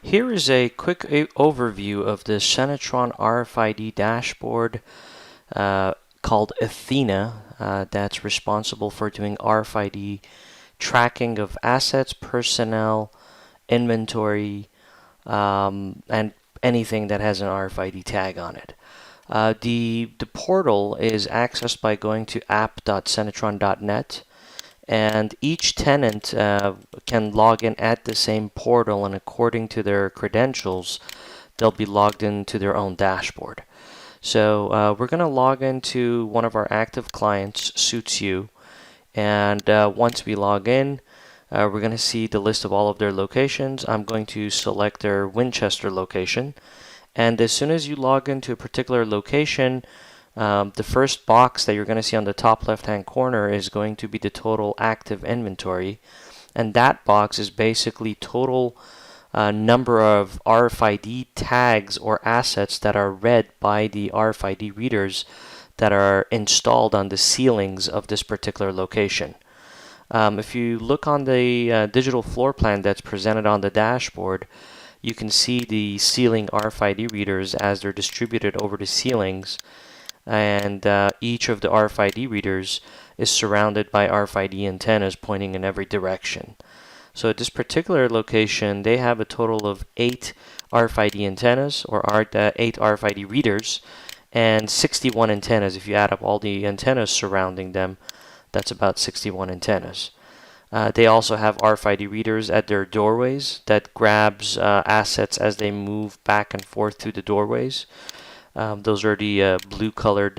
Here is a quick overview of the Senitron RFID Dashboard called Athena that's responsible for doing RFID tracking of assets, personnel, inventory, and anything that has an RFID tag on it. The portal is accessed by going to app.senitron.net, and each tenant can log in at the same portal, and according to their credentials, they'll be logged into their own dashboard. So we're going to log into one of our active clients, Suits You, and once we log in, we're going to see the list of all of their locations. I'm going to select their Winchester location, and as soon as you log into a particular location, the first box that you're going to see on the top left-hand corner is going to be the total active inventory, and that box is basically total number of RFID tags or assets that are read by the RFID readers that are installed on the ceilings of this particular location. If you look on the digital floor plan that's presented on the dashboard, you can see the ceiling RFID readers as they're distributed over the ceilings, and each of the RFID readers is surrounded by RFID antennas pointing in every direction. So at this particular location, they have a total of 8 RFID antennas, or 8 RFID readers, and 61 antennas. If you add up all the antennas surrounding them, that's about 61 antennas. They also have RFID readers at their doorways that grabs assets as they move back and forth through the doorways. Those are the blue-colored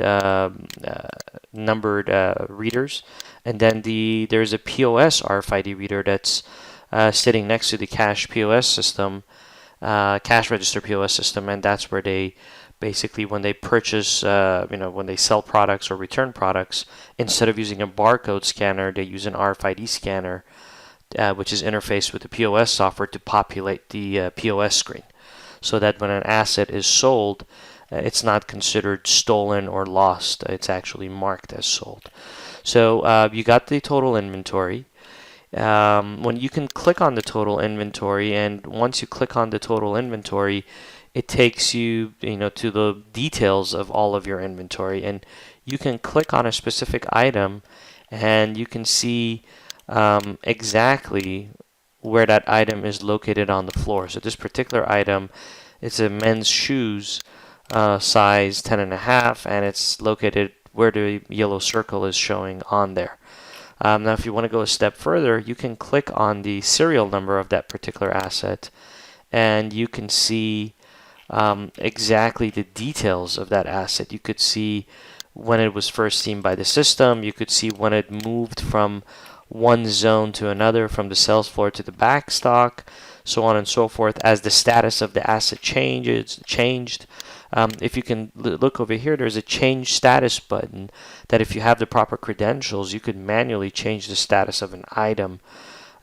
numbered readers. And then there's a POS RFID reader that's sitting next to the cash POS system, cash register POS system, and that's where they basically, when they purchase, when they sell products or return products, instead of using a barcode scanner, they use an RFID scanner, which is interfaced with the POS software to populate the POS screen, so that when an asset is sold, it's not considered stolen or lost. It's actually marked as sold. So you got the total inventory. When you can click on the total inventory, and once you click on the total inventory, it takes you, to the details of all of your inventory, and you can click on a specific item, and you can see exactly where that item is located on the floor. So this particular item, it's a men's shoes, size 10.5, and it's located where the yellow circle is showing on there. Now, if you want to go a step further, you can click on the serial number of that particular asset, and you can see exactly the details of that asset. You could see when it was first seen by the system. You could see when it moved from one zone to another, from the sales floor to the back stock, so on and so forth, as the status of the asset changed. If you can look over here, there's a change status button that if you have the proper credentials, you could manually change the status of an item.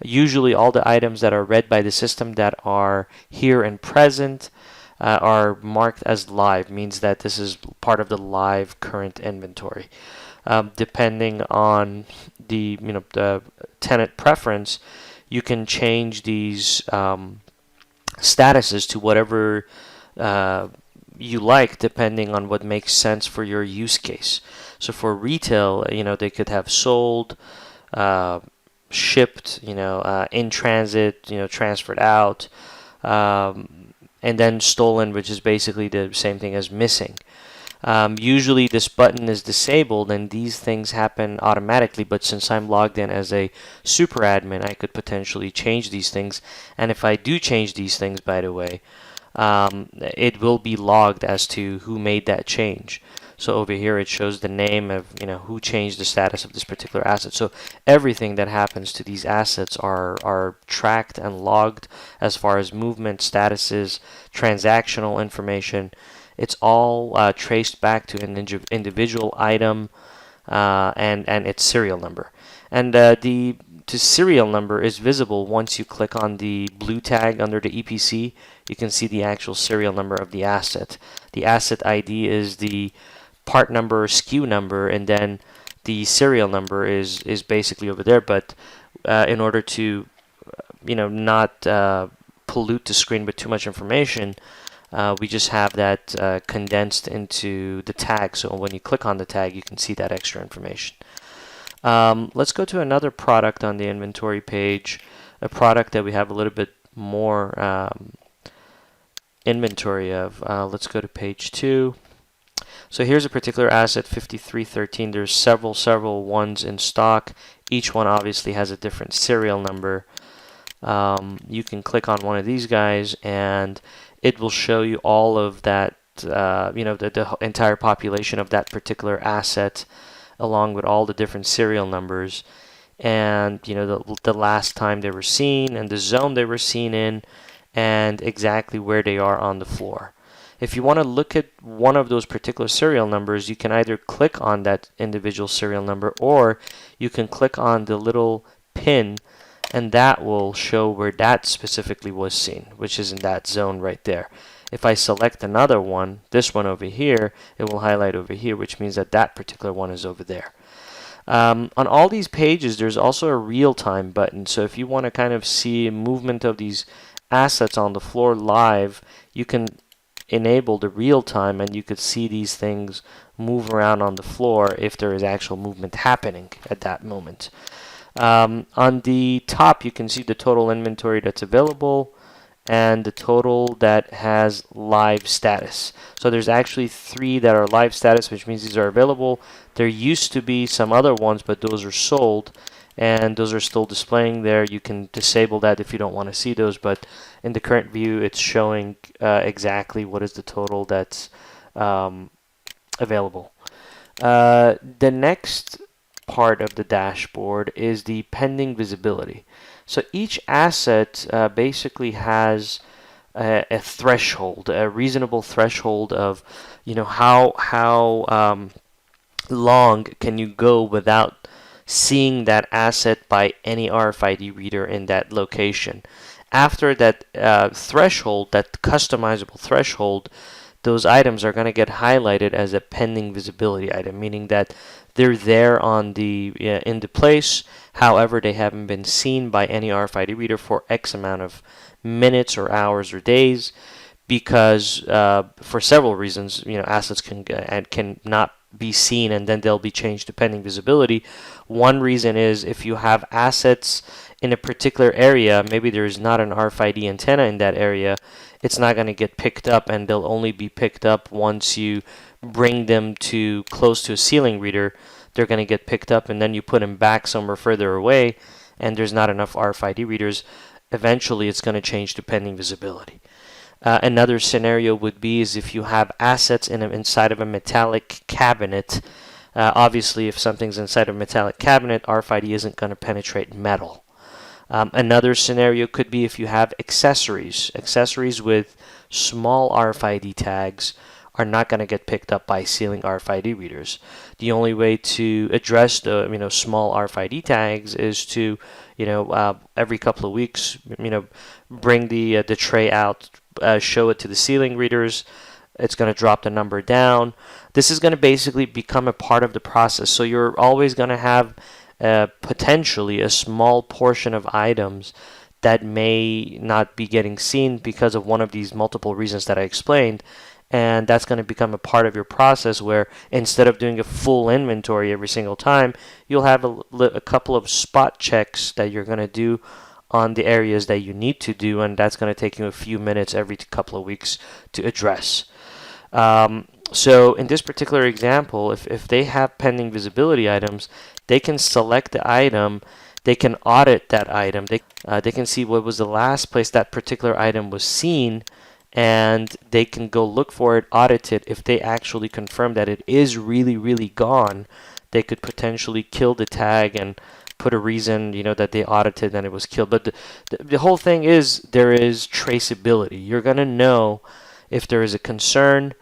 Usually all the items that are read by the system that are here and present are marked as live, means that this is part of the live current inventory. Depending on the tenant preference, you can change these statuses to whatever you like, depending on what makes sense for your use case. So for retail, they could have sold, shipped, in transit, transferred out, and then stolen, which is basically the same thing as missing. Usually this button is disabled and these things happen automatically, but since I'm logged in as a super admin, I could potentially change these things. And if I do change these things, by the way, it will be logged as to who made that change. So over here it shows the name of who changed the status of this particular asset. So everything that happens to these assets are tracked and logged as far as movement, statuses, transactional information. It's all traced back to an individual item and its serial number. And the serial number is visible once you click on the blue tag under the EPC. You can see the actual serial number of the asset. The asset ID is the part number, SKU number, and then the serial number is basically over there. But in order to not pollute the screen with too much information, we just have that condensed into the tag. So when you click on the tag, you can see that extra information. Let's go to another product on the inventory page, a product that we have a little bit more inventory of. Let's go to page 2. So here's a particular asset, 5313. There's several ones in stock. Each one obviously has a different serial number. You can click on one of these guys and it will show you all of that, the entire population of that particular asset, along with all the different serial numbers, and the last time they were seen, and the zone they were seen in, and exactly where they are on the floor. If you want to look at one of those particular serial numbers, you can either click on that individual serial number, or you can click on the little pin, and that will show where that specifically was seen, which is in that zone right there. If I select another one, this one over here, it will highlight over here, which means that that particular one is over there. On all these pages, there's also a real-time button. So if you want to kind of see movement of these assets on the floor live, you can enable the real-time, and you could see these things move around on the floor if there is actual movement happening at that moment. On the top, you can see the total inventory that's available and the total that has live status. So there's actually 3 that are live status, which means these are available. There used to be some other ones, but those are sold, and those are still displaying there. You can disable that if you don't want to see those, but in the current view, it's showing exactly what is the total that's available. The next part of the dashboard is the pending visibility. So each asset basically has a threshold, a reasonable threshold of, how long can you go without seeing that asset by any RFID reader in that location. After that threshold, that customizable threshold, those items are going to get highlighted as a pending visibility item, meaning that they're there on the in the place. However, they haven't been seen by any RFID reader for X amount of minutes or hours or days, because for several reasons, assets can not be seen, and then they'll be changed to pending visibility. One reason is if you have assets in a particular area, maybe there's not an RFID antenna in that area, it's not going to get picked up, and they'll only be picked up once you bring them to close to a ceiling reader. They're going to get picked up, and then you put them back somewhere further away, and there's not enough RFID readers. Eventually, it's going to change to pending visibility. Another scenario would be is if you have assets inside of a metallic cabinet. Obviously, if something's inside a metallic cabinet, RFID isn't going to penetrate metal. Another scenario could be if you have accessories. Accessories with small RFID tags are not going to get picked up by ceiling RFID readers. The only way to address the small RFID tags is to every couple of weeks bring the tray out, show it to the ceiling readers. It's going to drop the number down. This is going to basically become a part of the process. So you're always going to have potentially a small portion of items that may not be getting seen because of one of these multiple reasons that I explained. And that's going to become a part of your process where instead of doing a full inventory every single time, you'll have a couple of spot checks that you're going to do on the areas that you need to do, and that's going to take you a few minutes every couple of weeks to address. So in this particular example, if they have pending visibility items, they can select the item, they can audit that item, they can see what was the last place that particular item was seen, and they can go look for it, audit it. If they actually confirm that it is really, really gone, they could potentially kill the tag and put a reason, that they audited and it was killed. But the whole thing is there is traceability. You're going to know if there is a concern,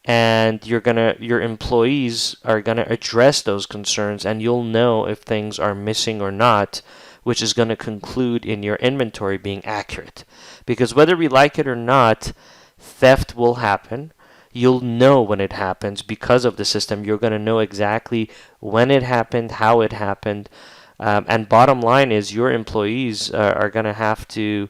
and your employees are going to address those concerns, and you'll know if things are missing or not, which is going to conclude in your inventory being accurate. Because whether we like it or not, theft will happen. You'll know when it happens because of the system. You're going to know exactly when it happened, how it happened. And bottom line is your employees are going to have to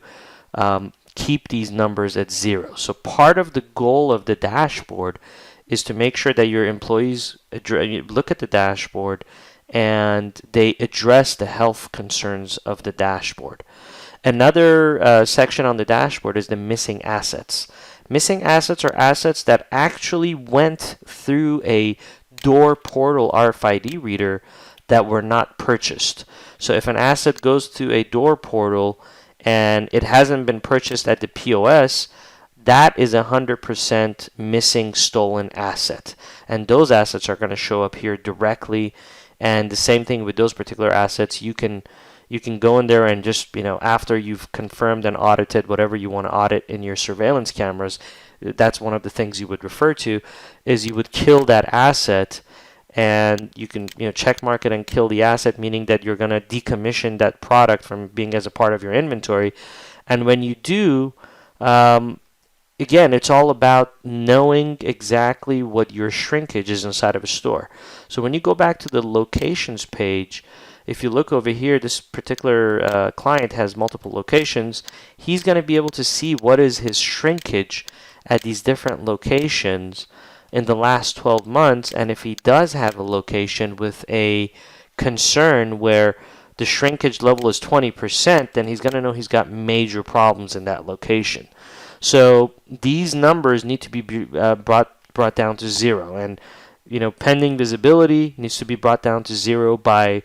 keep these numbers at 0. So part of the goal of the dashboard is to make sure that your employees look at the dashboard and they address the health concerns of the dashboard. Another section on the dashboard is the missing assets. Missing assets are assets that actually went through a door portal RFID reader that were not purchased. So if an asset goes to a door portal and it hasn't been purchased at the POS, that is 100% missing stolen asset. And those assets are going to show up here directly. And the same thing with those particular assets, you can go in there and just, after you've confirmed and audited whatever you want to audit in your surveillance cameras, that's one of the things you would refer to, is you would kill that asset, and you can check mark it and kill the asset, meaning that you're going to decommission that product from being as a part of your inventory. And when you do, again, it's all about knowing exactly what your shrinkage is inside of a store. So when you go back to the locations page, if you look over here, this particular client has multiple locations. He's going to be able to see what is his shrinkage at these different locations in the last 12 months. And if he does have a location with a concern where the shrinkage level is 20%, then he's going to know he's got major problems in that location. So these numbers need to be brought down to 0, and pending visibility needs to be brought down to 0 by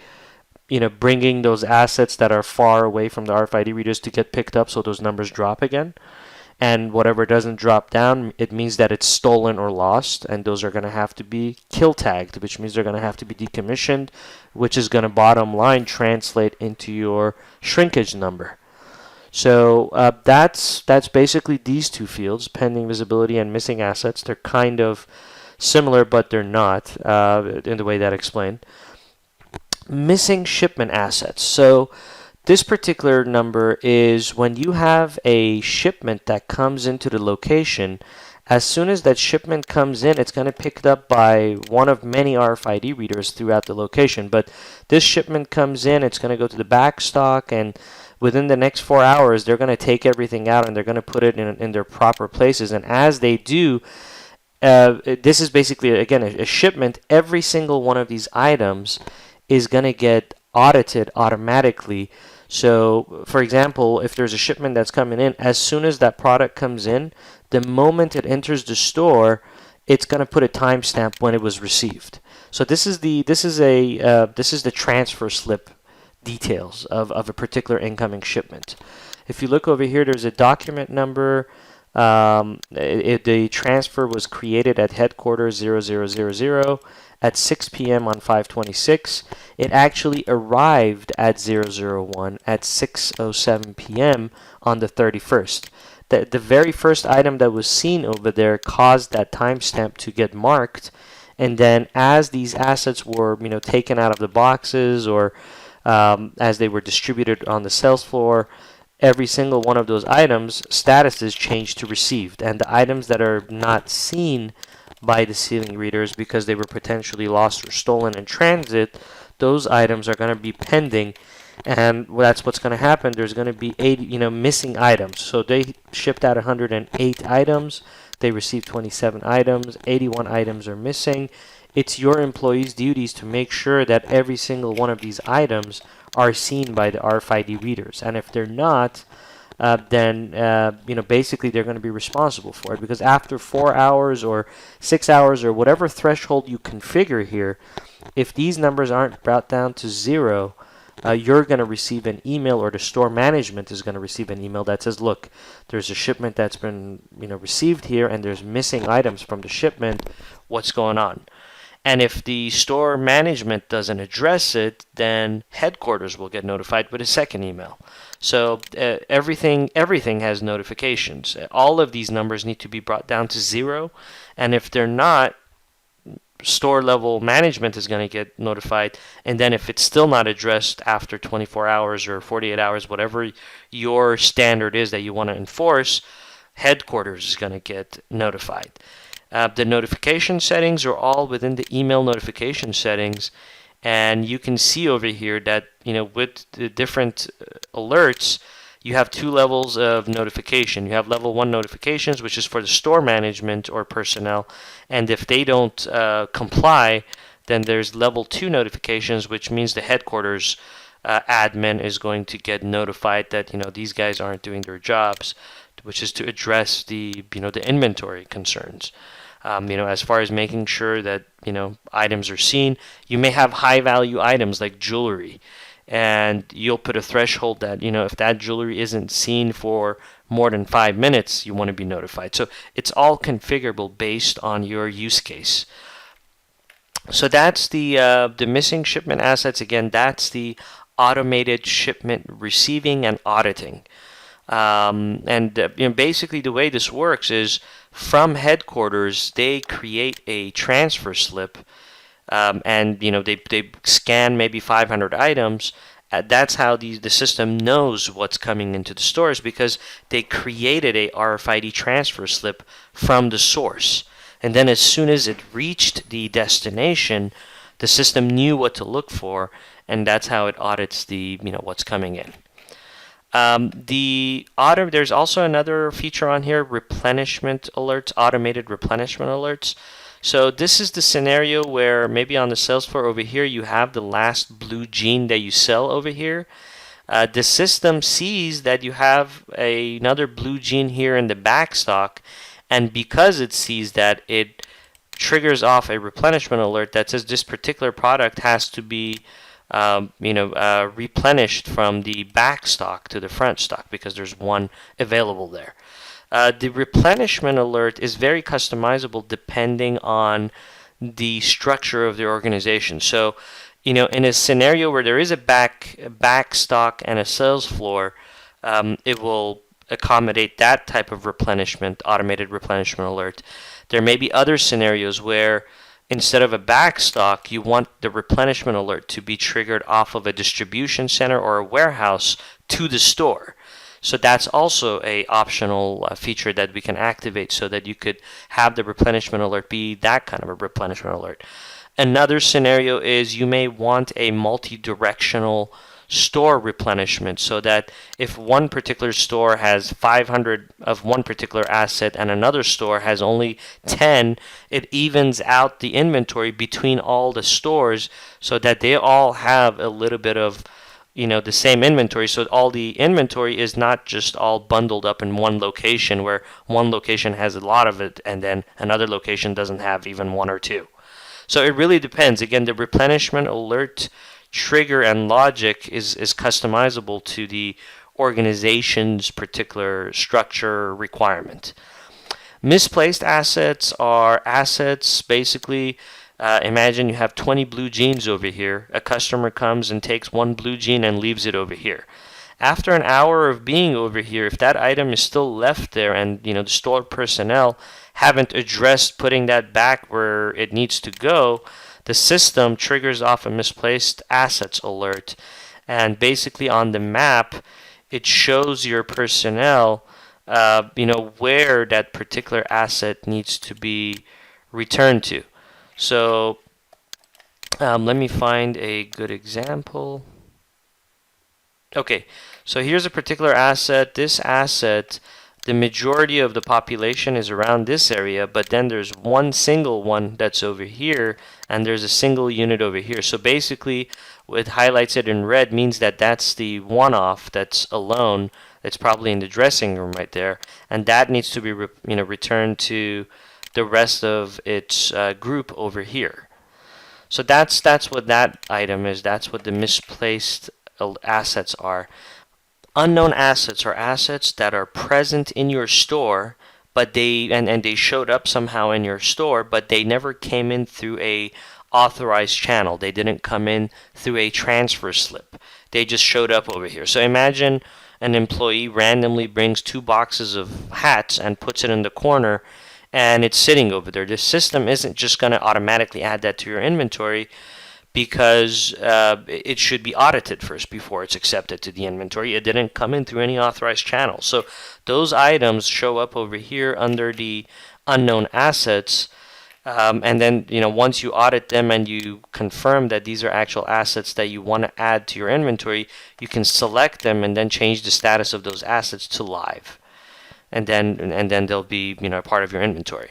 bringing those assets that are far away from the RFID readers to get picked up, so those numbers drop again. And whatever doesn't drop down, it means that it's stolen or lost, and those are going to have to be kill tagged, which means they're going to have to be decommissioned, which is going to bottom line translate into your shrinkage number. So that's basically these two fields, pending visibility and missing assets. They're kind of similar, but they're not in the way that I explained. Missing shipment assets. So this particular number is when you have a shipment that comes into the location. As soon as that shipment comes in, it's going to be picked up by one of many RFID readers throughout the location. But this shipment comes in, it's going to go to the back stock, and within the next 4 hours, they're going to take everything out and they're going to put it in their proper places. And as they do, this is basically, again, a shipment. Every single one of these items is going to get audited automatically. So, for example, if there's a shipment that's coming in, as soon as that product comes in, the moment it enters the store, it's going to put a timestamp when it was received. So this is the transfer slip details of a particular incoming shipment. If you look over here, there's a document number. The transfer was created at headquarters 0000 at 6 p.m. on 5/26. It actually arrived at 001 at 6:07 p.m. on the 31st. The very first item that was seen over there caused that timestamp to get marked, and then as these assets were taken out of the boxes or as they were distributed on the sales floor, every single one of those items statuses changed to received, and the items that are not seen by the ceiling readers because they were potentially lost or stolen in transit, those items are going to be pending, and that's what's going to happen. There's going to be 80 missing items. So they shipped out 108 items, they received 27 items, 81 items are missing. It's your employees' duties to make sure that every single one of these items are seen by the RFID readers, and if they're not, then basically they're going to be responsible for it, because after 4 hours or 6 hours or whatever threshold you configure here, if these numbers aren't brought down to 0, you're going to receive an email, or the store management is going to receive an email that says, look, there's a shipment that's been received here and there's missing items from the shipment. What's going on? And if the store management doesn't address it, then headquarters will get notified with a second email. So everything has notifications. All of these numbers need to be brought down to 0. And if they're not, store level management is going to get notified. And then if it's still not addressed after 24 hours or 48 hours, whatever your standard is that you want to enforce, headquarters is going to get notified. The notification settings are all within the email notification settings, and you can see over here that with the different alerts, you have two levels of notification. You have level 1 notifications, which is for the store management or personnel, and if they don't comply, then there's level 2 notifications, which means the headquarters admin is going to get notified that these guys aren't doing their jobs, which is to address the the inventory concerns. As far as making sure that items are seen. You may have high value items like jewelry, and you'll put a threshold that if that jewelry isn't seen for more than 5 minutes, you want to be notified. So it's all configurable based on your use case. So that's the missing shipment assets. Again, that's the automated shipment receiving and auditing. Basically the way this works is from headquarters they create a transfer slip, and they scan maybe 500 items. That's how the system knows what's coming into the stores, because they created a RFID transfer slip from the source. And then as soon as it reached the destination, the system knew what to look for, and that's how it audits the what's coming in. There's also another feature on here, replenishment alerts, automated replenishment alerts. So this is the scenario where maybe on the sales floor over here you have the last blue jean that you sell over here. The system sees that you have another blue jean here in the back stock, and because it sees that, it triggers off a replenishment alert that says this particular product has to be replenished from the back stock to the front stock because there's one available there. The replenishment alert is very customizable depending on the structure of the organization. So, in a scenario where there is a back stock and a sales floor, it will accommodate that type of replenishment, automated replenishment alert. There may be other scenarios where instead of a back stock, you want the replenishment alert to be triggered off of a distribution center or a warehouse to the store. So that's also a optional feature that we can activate so that you could have the replenishment alert be that kind of a replenishment alert. Another scenario is you may want a multi-directional store replenishment, so that if one particular store has 500 of one particular asset and another store has only 10, it evens out the inventory between all the stores so that they all have a little bit of the same inventory, so all the inventory is not just all bundled up in one location where one location has a lot of it and then another location doesn't have even one or two. So it really depends. Again, the replenishment alert trigger and logic is customizable to the organization's particular structure requirement. Misplaced assets are assets, basically, imagine you have 20 blue jeans over here. A customer comes and takes one blue jean and leaves it over here. After an hour of being over here, if that item is still left there and the store personnel haven't addressed putting that back where it needs to go, the system triggers off a misplaced assets alert, and basically on the map it shows your personnel where that particular asset needs to be returned to. So let me find a good example. Okay, so here's a particular asset. This asset, the majority of the population is around this area, but then there's one single one that's over here, and there's a single unit over here. So basically, what highlights it in red means that that's the one-off that's alone. It's probably in the dressing room right there, and that needs to be returned to the rest of its group over here. So that's what that item is. That's what the misplaced assets are. Unknown assets are assets that are present in your store, but they showed up somehow in your store, but they never came in through a authorized channel. They didn't come in through a transfer slip. They just showed up over here. So imagine an employee randomly brings 2 boxes of hats and puts it in the corner, and it's sitting over there. The system isn't just going to automatically add that to your inventory, because it should be audited first before it's accepted to the inventory. It didn't come in through any authorized channel. So those items show up over here under the unknown assets, And then, once you audit them and you confirm that these are actual assets that you want to add to your inventory, you can select them and then change the status of those assets to live. And then they'll be, part of your inventory.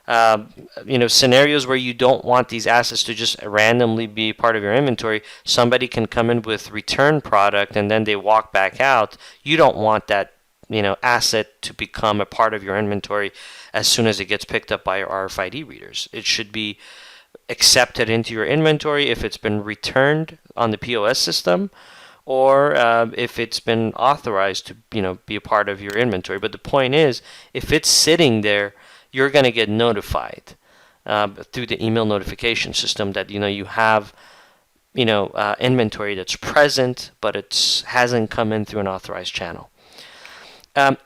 Scenarios where you don't want these assets to just randomly be part of your inventory, somebody can come in with return product and then they walk back out. You don't want that asset to become a part of your inventory as soon as it gets picked up by your RFID readers. It should be accepted into your inventory if it's been returned on the POS system, or if it's been authorized to be a part of your inventory. But the point is, if it's sitting there, you're going to get notified through the email notification system that you have inventory that's present, but it hasn't come in through an authorized channel.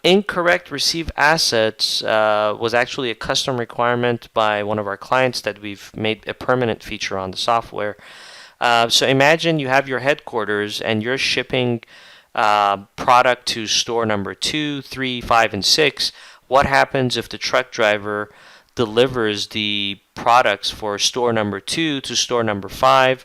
Incorrect received assets was actually a custom requirement by one of our clients that we've made a permanent feature on the software. So imagine you have your headquarters and you're shipping product to store number 2, 3, 5, and 6. What happens if the truck driver delivers the products for store number 2 to store number 5,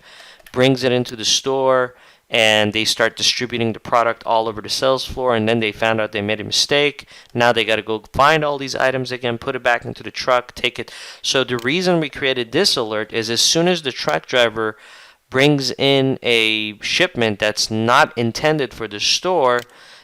brings it into the store, and they start distributing the product all over the sales floor, and then they found out they made a mistake. Now they got to go find all these items again, put it back into the truck, take it. So the reason we created this alert is as soon as the truck driver brings in a shipment that's not intended for the store,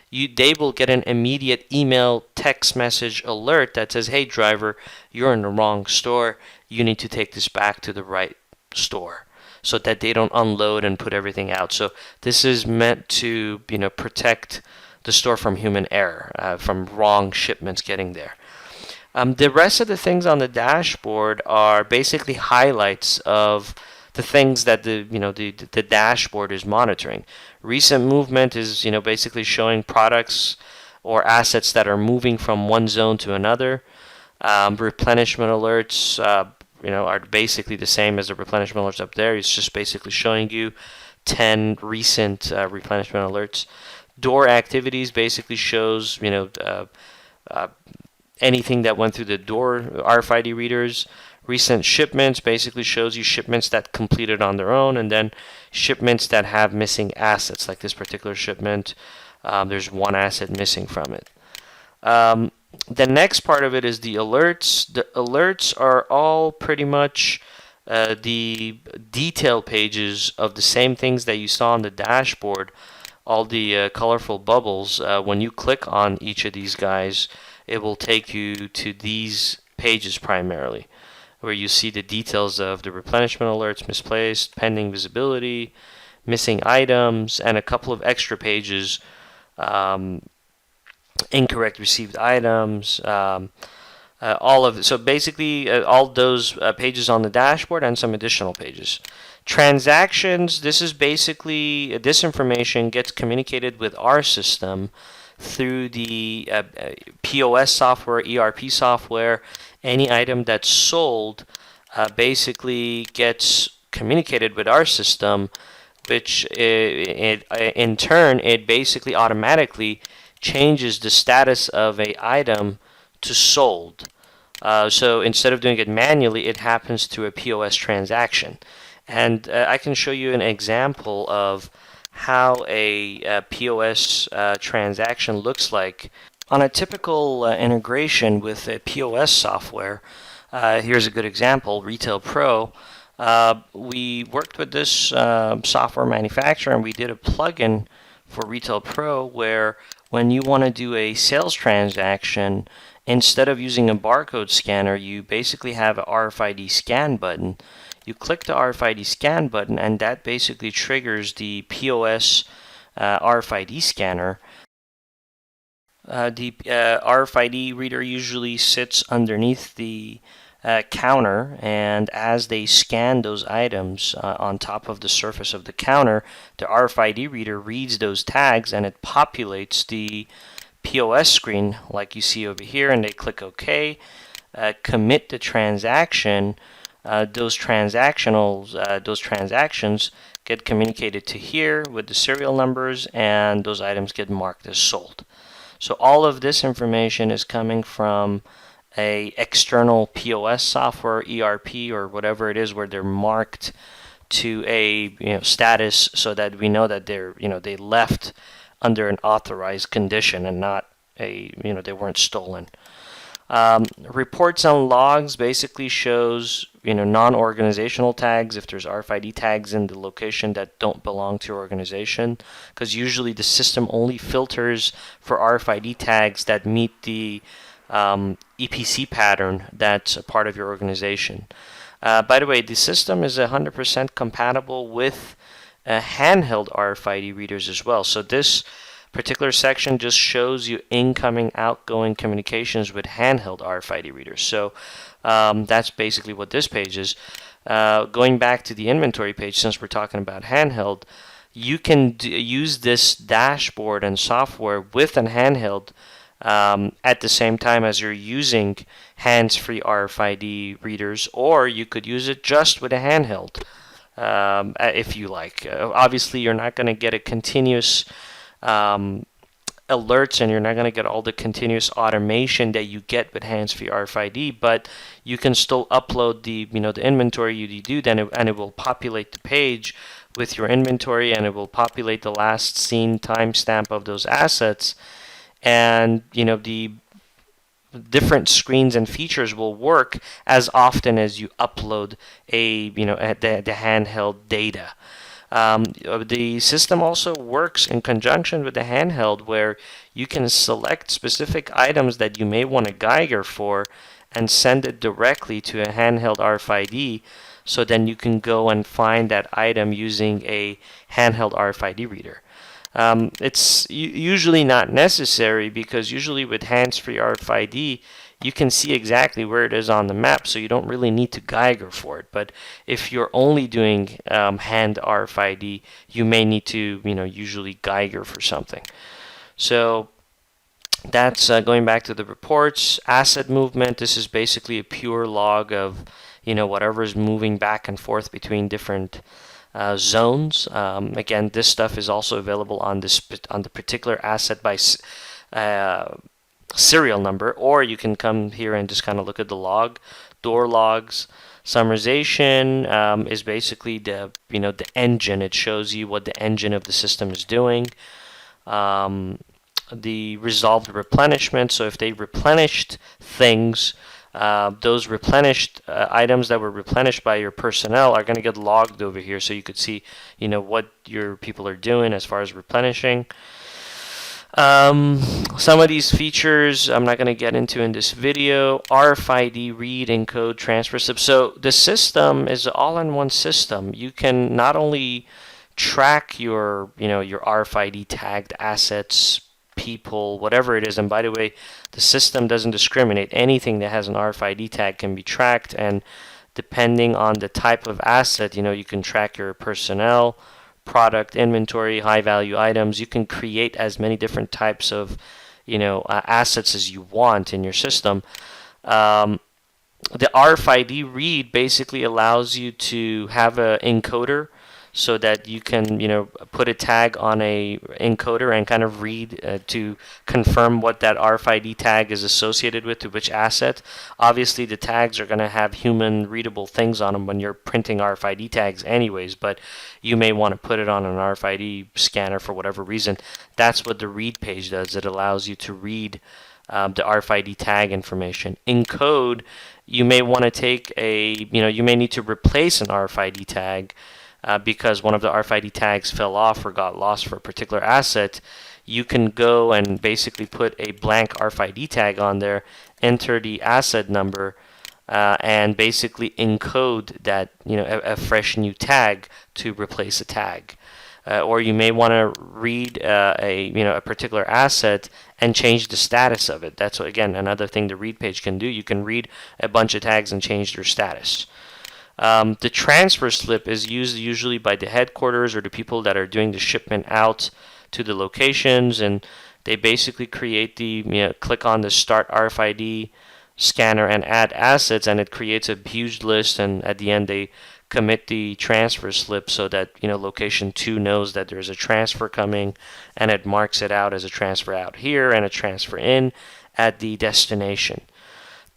they will get an immediate email text message alert that says, hey driver, you're in the wrong store. You need to take this back to the right store, so that they don't unload and put everything out. So this is meant to protect the store from human error, from wrong shipments getting there. The rest of the things on the dashboard are basically highlights of the things that the dashboard is monitoring. Recent movement is basically showing products or assets that are moving from one zone to another. Replenishment alerts are basically the same as the replenishment alerts up there. It's just basically showing you 10 recent replenishment alerts. Door activities basically shows anything that went through the door RFID readers. Recent shipments basically shows you shipments that completed on their own, and then shipments that have missing assets, like this particular shipment. There's one asset missing from it. The next part of it is the alerts. The alerts are all pretty much the detail pages of the same things that you saw on the dashboard, all the colorful bubbles. When you click on each of these guys, it will take you to these pages primarily, where you see the details of the replenishment alerts, misplaced, pending visibility, missing items, and a couple of extra pages, incorrect received items, all of it. So basically all those pages on the dashboard and some additional pages. Transactions, this is basically, this information gets communicated with our system through the POS software, ERP software. Any item that's sold basically gets communicated with our system, which in turn, it basically automatically changes the status of a item to sold. So instead of doing it manually, it happens through a POS transaction. And I can show you an example of how a POS transaction looks like. On a typical integration with a POS software, here's a good example, Retail Pro. We worked with this software manufacturer, and we did a plugin for Retail Pro where when you want to do a sales transaction, instead of using a barcode scanner, you basically have a RFID scan button. You click the RFID scan button, and that basically triggers the POS RFID scanner. The RFID reader usually sits underneath the counter, and as they scan those items on top of the surface of the counter, the RFID reader reads those tags and it populates the POS screen like you see over here, and they click OK, commit the transaction. Those transactions get communicated to here with the serial numbers, and those items get marked as sold. So all of this information is coming from a external POS software, ERP, or whatever it is, where they're marked to a status, so that we know that they're they left under an authorized condition and not a they weren't stolen. Reports and logs basically shows non-organizational tags, if there's RFID tags in the location that don't belong to your organization, because usually the system only filters for RFID tags that meet the EPC pattern that's a part of your organization. By the way, the system is 100% compatible with handheld RFID readers as well. So this particular section just shows you incoming, outgoing communications with handheld RFID readers. So that's basically what this page is. Going back to the inventory page, since we're talking about handheld, you can use this dashboard and software with an handheld at the same time as you're using hands-free RFID readers, or you could use it just with a handheld if you like. Obviously, you're not going to get a continuous alerts, and you're not going to get all the continuous automation that you get with hands-free RFID, but you can still upload the the inventory you do then, and it will populate the page with your inventory, and it will populate the last seen timestamp of those assets, and the different screens and features will work as often as you upload the handheld data. The system also works in conjunction with the handheld, where you can select specific items that you may want a Geiger for and send it directly to a handheld RFID, so then you can go and find that item using a handheld RFID reader. It's usually not necessary, because usually with hands-free RFID you can see exactly where it is on the map, so you don't really need to Geiger for it. But if you're only doing hand RFID, you may need to usually Geiger for something. So that's going back to the reports. Asset movement, this is basically a pure log of whatever is moving back and forth between different zones. Again, this stuff is also available on the particular asset by serial number, or you can come here and just kind of look at the log. Door logs. Summarization is basically the the engine. It shows you what the engine of the system is doing. The resolved replenishment, so if they replenished things, those replenished items that were replenished by your personnel are going to get logged over here, so you could see what your people are doing as far as replenishing. Some of these features I'm not going to get into in this video. RFID read, encode, transfer slip. So the system is an all-in-one system. You can not only track your your RFID tagged assets, people, whatever it is. And by the way, the system doesn't discriminate. Anything that has an RFID tag can be tracked, and depending on the type of asset, you can track your personnel, product, inventory, high value items. You can create as many different types of assets as you want in your system. The RFID read basically allows you to have an encoder, so that you can put a tag on a encoder and kind of read to confirm what that RFID tag is associated with, to which asset. Obviously the tags are going to have human readable things on them when you're printing RFID tags anyways, but you may want to put it on an RFID scanner for whatever reason. That's what the read page does. It allows you to read the RFID tag information. Encode, you may want to take you may need to replace an RFID tag because one of the RFID tags fell off or got lost for a particular asset. You can go and basically put a blank RFID tag on there, enter the asset number, and basically encode that a fresh new tag to replace a tag. Or you may want to read a particular asset and change the status of it. That's again another thing the read page can do. You can read a bunch of tags and change their status. The transfer slip is used usually by the headquarters or the people that are doing the shipment out to the locations, and they basically create the click on the start RFID scanner and add assets, and it creates a huge list, and at the end they commit the transfer slip so that location 2 knows that there's a transfer coming, and it marks it out as a transfer out here and a transfer in at the destination.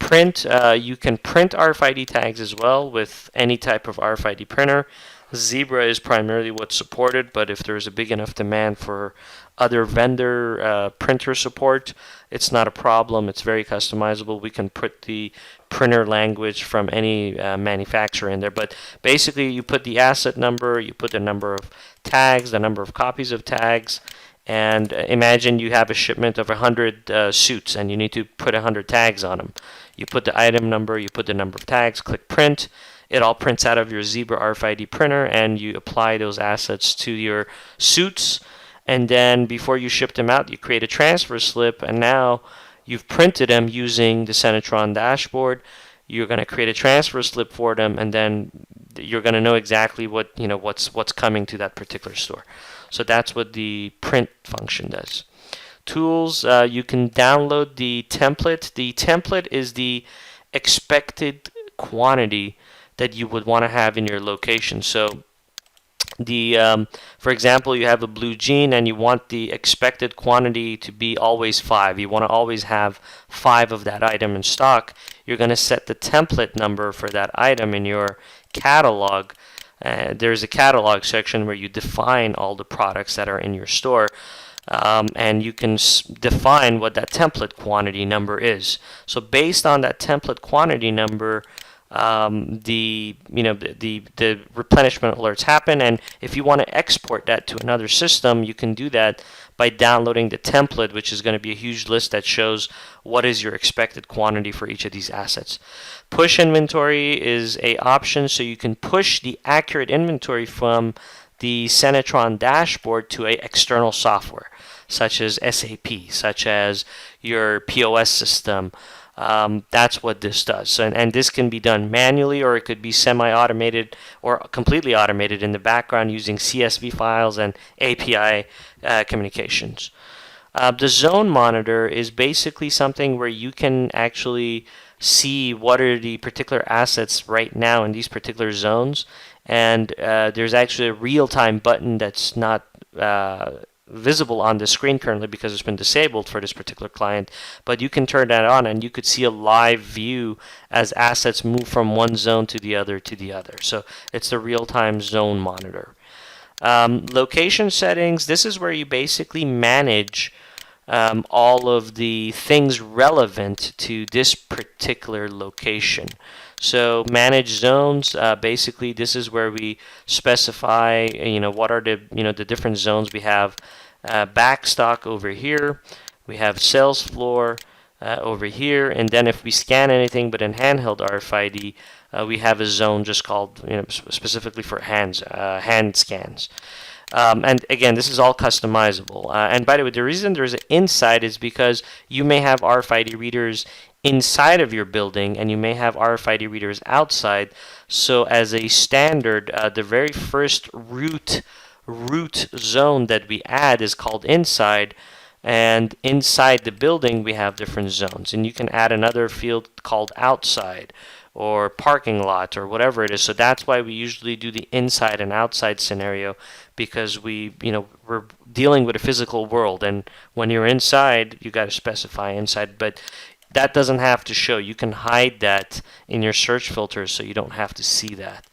Print, you can print RFID tags as well with any type of RFID printer. Zebra is primarily what's supported, but if there's a big enough demand for other vendor printer support, it's not a problem. It's very customizable. We can put the printer language from any manufacturer in there. But basically, you put the asset number, you put the number of tags, the number of copies of tags, and imagine you have a shipment of 100 suits and you need to put 100 tags on them. You put the item number, you put the number of tags, click print. It all prints out of your Zebra RFID printer, and you apply those assets to your suits. And then before you ship them out, you create a transfer slip, and now you've printed them using the Senitron Dashboard. You're going to create a transfer slip for them, and then you're going to know exactly what's coming to that particular store. So that's what the print function does. Tools, you can download the template. The template is the expected quantity that you would want to have in your location. So for example, you have a blue jean and you want the expected quantity to be always 5. You want to always have 5 of that item in stock. You're going to set the template number for that item in your catalog. There's a catalog section where you define all the products that are in your store. And you can define what that template quantity number is. So based on that template quantity number, the replenishment alerts happen, and if you want to export that to another system, you can do that by downloading the template, which is going to be a huge list that shows what is your expected quantity for each of these assets. Push inventory is a option, so you can push the accurate inventory from the Senitron dashboard to a external software, such as SAP, such as your POS system. That's what this does. And this can be done manually, or it could be semi-automated or completely automated in the background using CSV files and API communications. The zone monitor is basically something where you can actually see what are the particular assets right now in these particular zones. And there's actually a real-time button that's not visible on the screen currently because it's been disabled for this particular client, but you can turn that on and you could see a live view as assets move from one zone to the other to the other. So it's the real-time zone monitor. Location settings, this is where you basically manage all of the things relevant to this particular location. So manage zones, basically this is where we specify, what are the different zones we have. Backstock over here, we have sales floor over here, and then if we scan anything but in handheld RFID, we have a zone just called, specifically for hand scans. And again, this is all customizable. And by the way, the reason there's an inside is because you may have RFID readers inside of your building and you may have RFID readers outside. So as a standard, the very first root zone that we add is called inside, and inside the building we have different zones, and you can add another field called outside or parking lot or whatever it is. So that's why we usually do the inside and outside scenario, because we're dealing with a physical world, and when you're inside you got to specify inside, but that doesn't have to show. You can hide that in your search filters so you don't have to see that.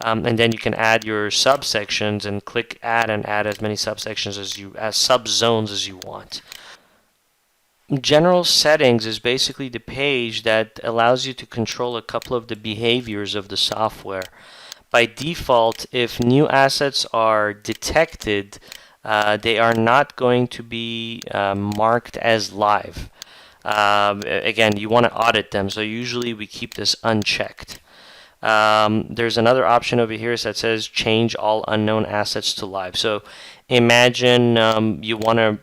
And then you can add your subsections and click add and add as many subsections as subzones as you want. General settings is basically the page that allows you to control a couple of the behaviors of the software. By default, if new assets are detected, they are not going to be marked as live. Again, you want to audit them, so usually we keep this unchecked. There's another option over here that says change all unknown assets to live. So imagine you want to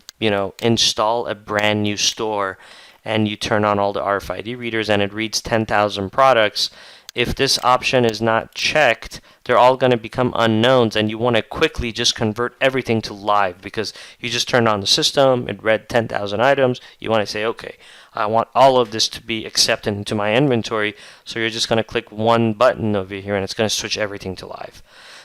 install a brand new store, and you turn on all the RFID readers and it reads 10,000 products. If this option is not checked, they're all going to become unknowns, and you want to quickly just convert everything to live because you just turned on the system, it read 10,000 items. You want to say, okay, I want all of this to be accepted into my inventory, so you're just going to click one button over here and it's going to switch everything to live.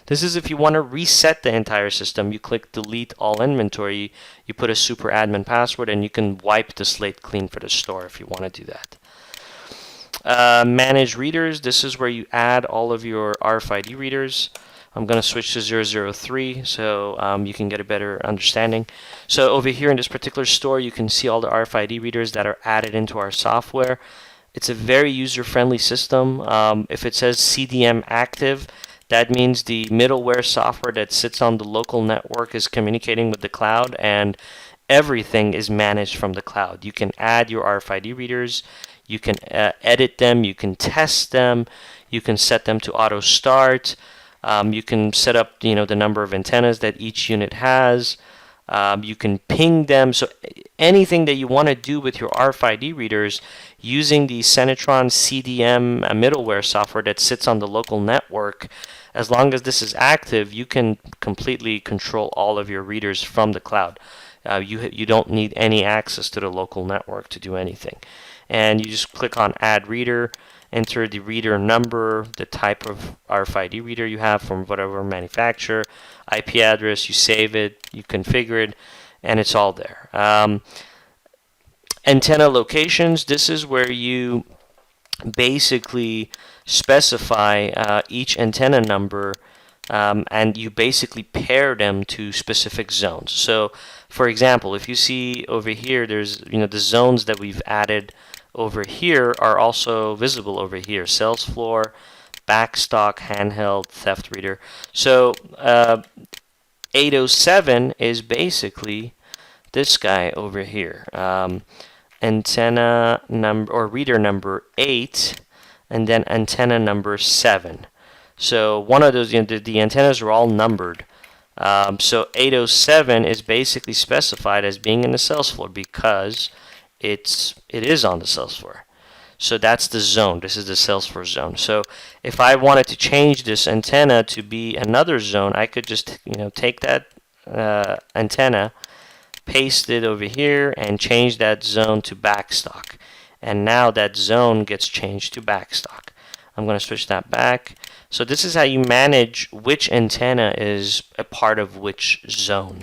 This is if you want to reset the entire system. You click delete all inventory, you put a super admin password, and you can wipe the slate clean for the store if you want to do that. Manage readers. This is where you add all of your RFID readers. I'm going to switch to 003 so you can get a better understanding. So over here in this particular store, you can see all the RFID readers that are added into our software. It's a very user-friendly system. If it says CDM active, that means the middleware software that sits on the local network is communicating with the cloud, and everything is managed from the cloud. You can add your RFID readers, you can edit them, you can test them, you can set them to auto start. You can set up, the number of antennas that each unit has. You can ping them. So anything that you want to do with your RFID readers using the Senitron CDM middleware software that sits on the local network, as long as this is active, you can completely control all of your readers from the cloud. You don't need any access to the local network to do anything. And you just click on Add Reader, enter the reader number, the type of RFID reader you have from whatever manufacturer, IP address, you save it, you configure it, and it's all there. Antenna locations, this is where you basically specify each antenna number and you basically pair them to specific zones. So for example, if you see over here, there's the zones that we've added over here are also visible over here: sales floor, backstock, handheld, theft reader. So 807 is basically this guy over here, antenna number or reader number 8, and then antenna number 7. So one of those, the antennas are all numbered. So 807 is basically specified as being in the sales floor because it is on the sales floor. So that's the zone. This is the sales floor zone. So if I wanted to change this antenna to be another zone, I could just take that antenna, paste it over here, and change that zone to backstock. And now that zone gets changed to backstock. I'm going to switch that back. So this is how you manage which antenna is a part of which zone.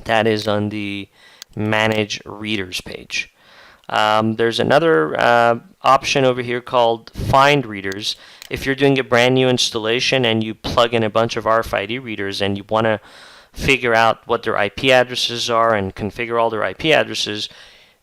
That is on the Manage Readers page. There's another option over here called Find Readers. If you're doing a brand new installation and you plug in a bunch of RFID readers and you want to figure out what their IP addresses are and configure all their IP addresses,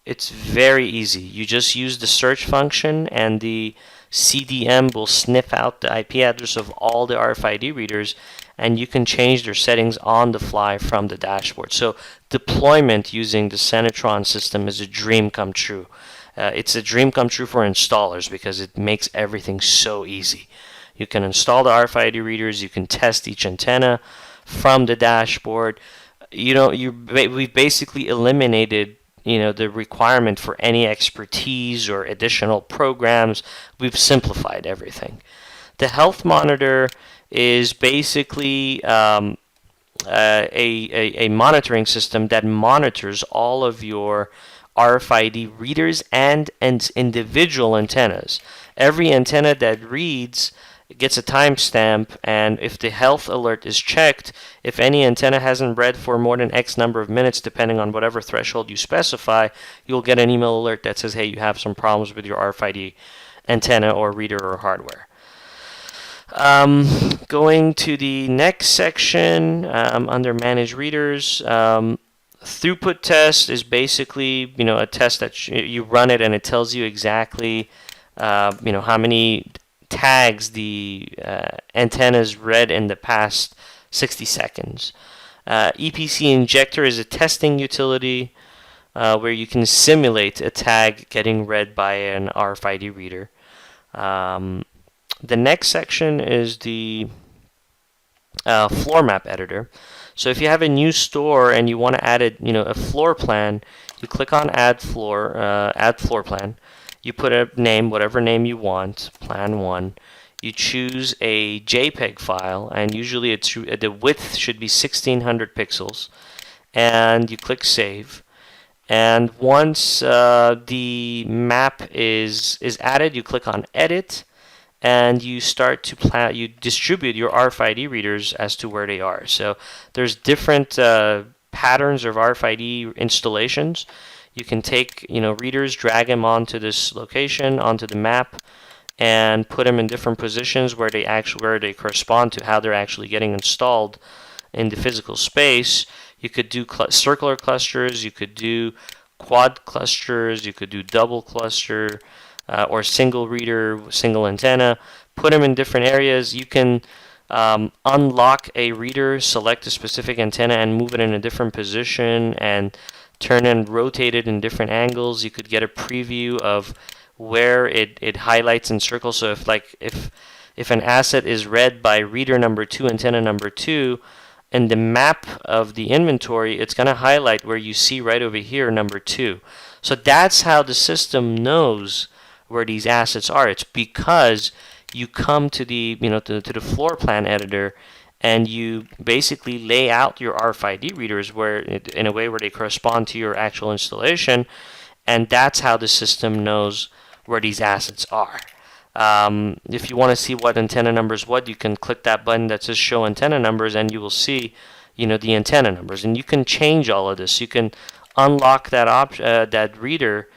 it's very easy. You just use the search function and the CDM will sniff out the IP address of all the RFID readers, and you can change their settings on the fly from the dashboard. So deployment using the Senitron system is a dream come true. It's a dream come true for installers because it makes everything so easy. You can install the RFID readers, you can test each antenna from the dashboard. We've basically eliminated the requirement for any expertise or additional programs. We've simplified everything. The health monitor is basically a monitoring system that monitors all of your RFID readers and individual antennas. Every antenna that reads gets a timestamp, and if the health alert is checked, if any antenna hasn't read for more than X number of minutes, depending on whatever threshold you specify, you'll get an email alert that says, hey, you have some problems with your RFID antenna or reader or hardware. Going to the next section under Manage Readers, Throughput test is basically a test that you run it and it tells you exactly how many tags the antennas read in the past 60 seconds. EPC Injector is a testing utility where you can simulate a tag getting read by an RFID reader. The next section is the floor map editor. So if you have a new store and you want to add a floor plan, you click on Add Floor Plan. You put a name, whatever name you want, Plan 1. You choose a JPEG file, and usually the width should be 1600 pixels. And you click Save. And once the map is added, you click on Edit, and you start to you distribute your RFID readers as to where they are. So there's different patterns of RFID installations. You can take, readers, drag them onto this location, onto the map, and put them in different positions where they correspond to how they're actually getting installed in the physical space. You could do circular clusters, you could do quad clusters, you could do double cluster, or single reader, single antenna. Put them in different areas. You can unlock a reader, select a specific antenna, and move it in a different position, and turn and rotate it in different angles. You could get a preview of where it highlights in circles. So if an asset is read by reader number 2, antenna number 2, in the map of the inventory, it's going to highlight where you see right over here, number 2. So that's how the system knows where these assets are. It's because you come to the to the floor plan editor, and you basically lay out your RFID readers in a way where they correspond to your actual installation, and that's how the system knows where these assets are. If you want to see what antenna numbers you can click that button that says show antenna numbers, and you will see the antenna numbers, and you can change all of this. You can unlock that reader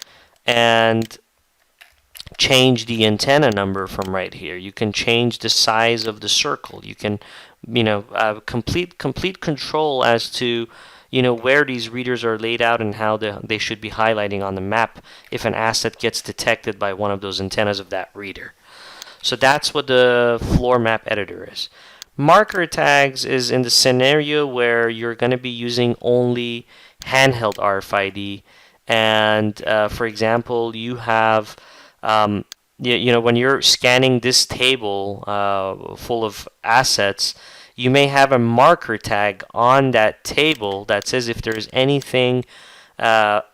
and change the antenna number from right here. You can change the size of the circle. You can complete control as to where these readers are laid out and how they should be highlighting on the map if an asset gets detected by one of those antennas of that reader. So that's what the floor map editor is. Marker tags is in the scenario where you're going to be using only handheld RFID, and for example, you have when you're scanning this table full of assets, you may have a marker tag on that table that says if there's anything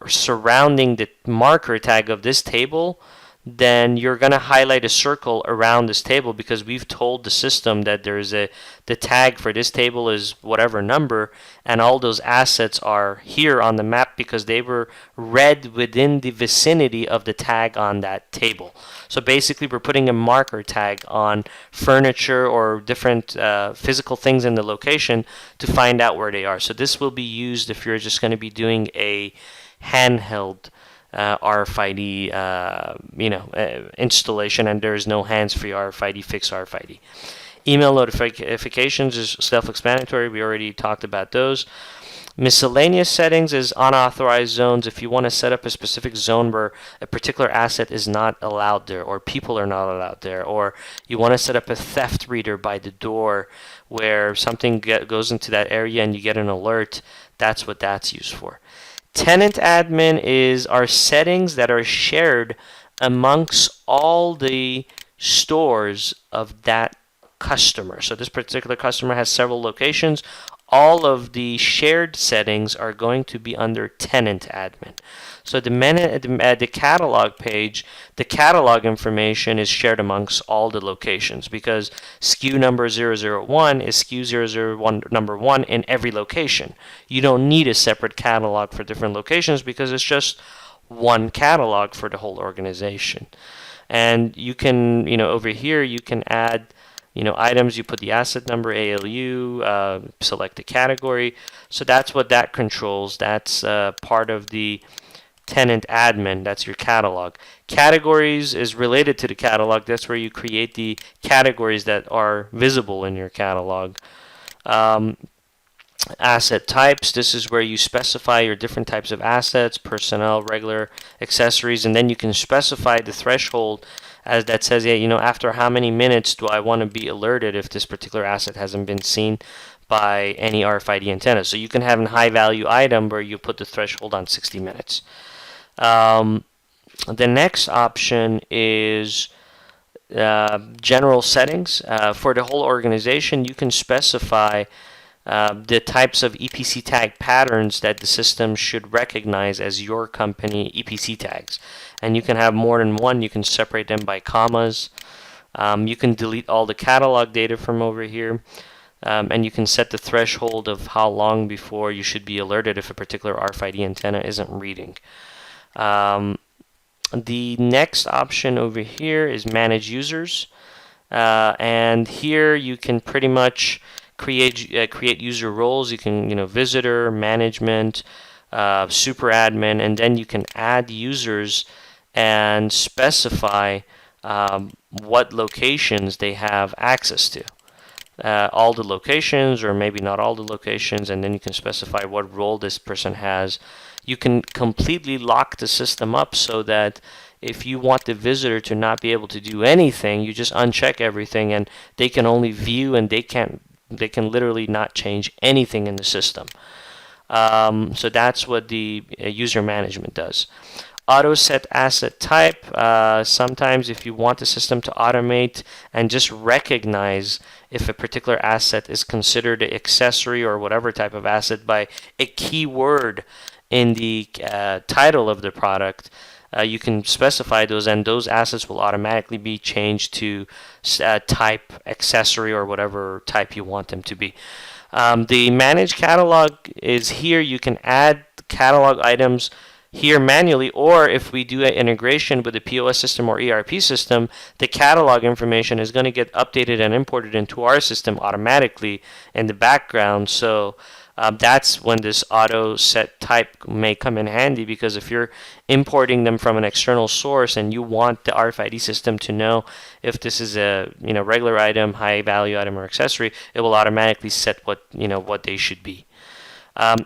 surrounding the marker tag of this table, then you're going to highlight a circle around this table, because we've told the system that the tag for this table is whatever number, and all those assets are here on the map because they were read within the vicinity of the tag on that table. So basically we're putting a marker tag on furniture or different physical things in the location to find out where they are. So this will be used if you're just going to be doing a handheld RFID installation, and there is no hands-free RFID, fixed RFID. Email notifications is self-explanatory. We already talked about those. Miscellaneous settings is unauthorized zones. If you want to set up a specific zone where a particular asset is not allowed there, or people are not allowed there, or you want to set up a theft reader by the door where something goes into that area and you get an alert, that's what that's used for. Tenant admin is our settings that are shared amongst all the stores of that customer. So this particular customer has several locations. All of the shared settings are going to be under tenant admin. So the catalog page, the catalog information is shared amongst all the locations, because SKU number 001 is SKU 001 number 1 in every location. You don't need a separate catalog for different locations because it's just one catalog for the whole organization. And you can, over here, you can add items. You put the asset number, ALU, select the category. So that's what that controls. That's part of the tenant admin. That's your catalog. Categories is related to the catalog. That's where you create the categories that are visible in your catalog. Asset types, this is where you specify your different types of assets, personnel, regular, accessories, and then you can specify the threshold as that says, after how many minutes do I want to be alerted if this particular asset hasn't been seen by any RFID antenna. So you can have a high value item where you put the threshold on 60 minutes. The next option is general settings. For the whole organization, you can specify the types of EPC tag patterns that the system should recognize as your company EPC tags. And you can have more than one. You can separate them by commas. You can delete all the catalog data from over here. And you can set the threshold of how long before you should be alerted if a particular RFID antenna isn't reading. The next option over here is manage users. And here you can pretty much create user roles. You can, visitor, management, super admin, and then you can add users and specify what locations they have access to. All the locations, or maybe not all the locations, and then you can specify what role this person has. You can completely lock the system up so that if you want the visitor to not be able to do anything, you just uncheck everything and they can only view, and they can literally not change anything in the system. So that's what the user management does. Auto set asset type. Sometimes if you want the system to automate and just recognize if a particular asset is considered an accessory or whatever type of asset by a keyword in the title of the product, you can specify those, and those assets will automatically be changed to type accessory or whatever type you want them to be. The manage catalog is here. You can add catalog items here manually, or if we do an integration with the POS system or ERP system, the catalog information is going to get updated and imported into our system automatically in the background. So that's when this auto set type may come in handy, because if you're importing them from an external source and you want the RFID system to know if this is a regular item, high value item, or accessory, it will automatically set what they should be.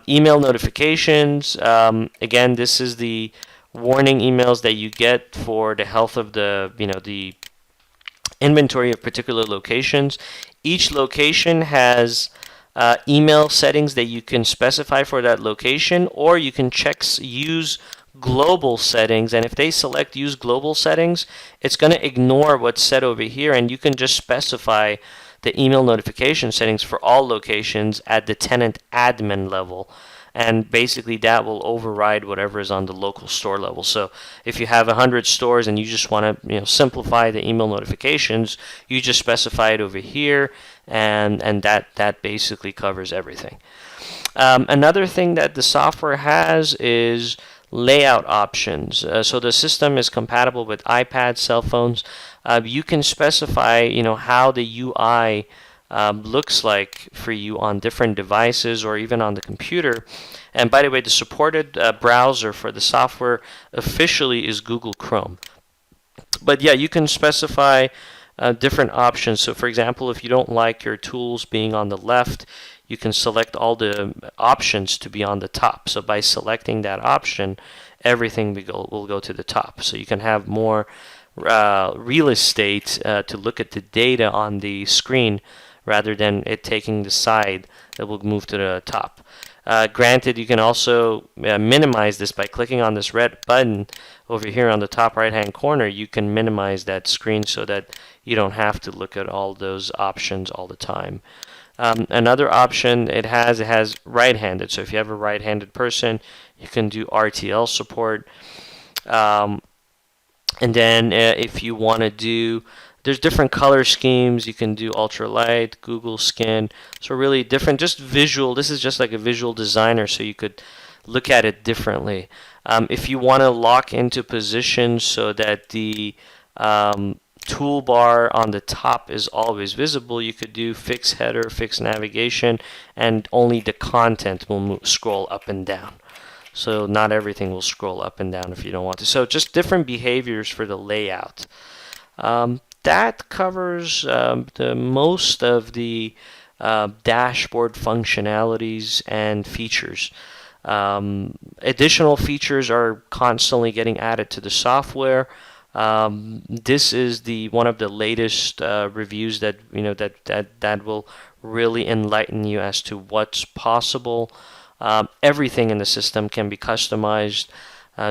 Email notifications. Again, this is the warning emails that you get for the health of the the inventory of particular locations. Each location has email settings that you can specify for that location, or you can use global settings, and if they select use global settings, it's going to ignore what's set over here, and you can just specify the email notification settings for all locations at the tenant admin level, and basically that will override whatever is on the local store level. So if you have 100 stores and you just want to simplify the email notifications, you just specify it over here, and that basically covers everything. Another thing that the software has is layout options. So the system is compatible with iPads, cell phones. You can specify how the UI looks like for you on different devices or even on the computer. And by the way, the supported browser for the software officially is Google Chrome. But yeah, you can specify different options. So for example, if you don't like your tools being on the left, you can select all the options to be on the top. So by selecting that option, everything will go to the top. So you can have more real estate to look at the data on the screen rather than it taking the side that will move to the top. Granted, you can also minimize this by clicking on this red button over here on the top right hand corner. You can minimize that screen so that you don't have to look at all those options all the time. Another option it has right-handed. So if you have a right-handed person, you can do RTL support. And then if you want to do, there's different color schemes. You can do ultralight, Google Skin. So really different, just visual. This is just like a visual designer, so you could look at it differently. If you want to lock into position so that the toolbar on the top is always visible, you could do fix header, fix navigation, and only the content will scroll up and down. So not everything will scroll up and down if you don't want to. So just different behaviors for the layout. That covers the most of the dashboard functionalities and features. Additional features are constantly getting added to the software. This is one of the latest reviews that that will really enlighten you as to what's possible. Everything in the system can be customized.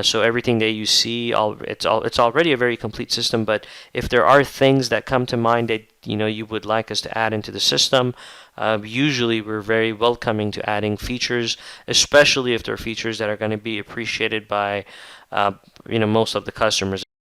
So everything that you see, it's already a very complete system. But if there are things that come to mind that you would like us to add into the system, usually we're very welcoming to adding features, especially if they're features that are going to be appreciated by most of the customers.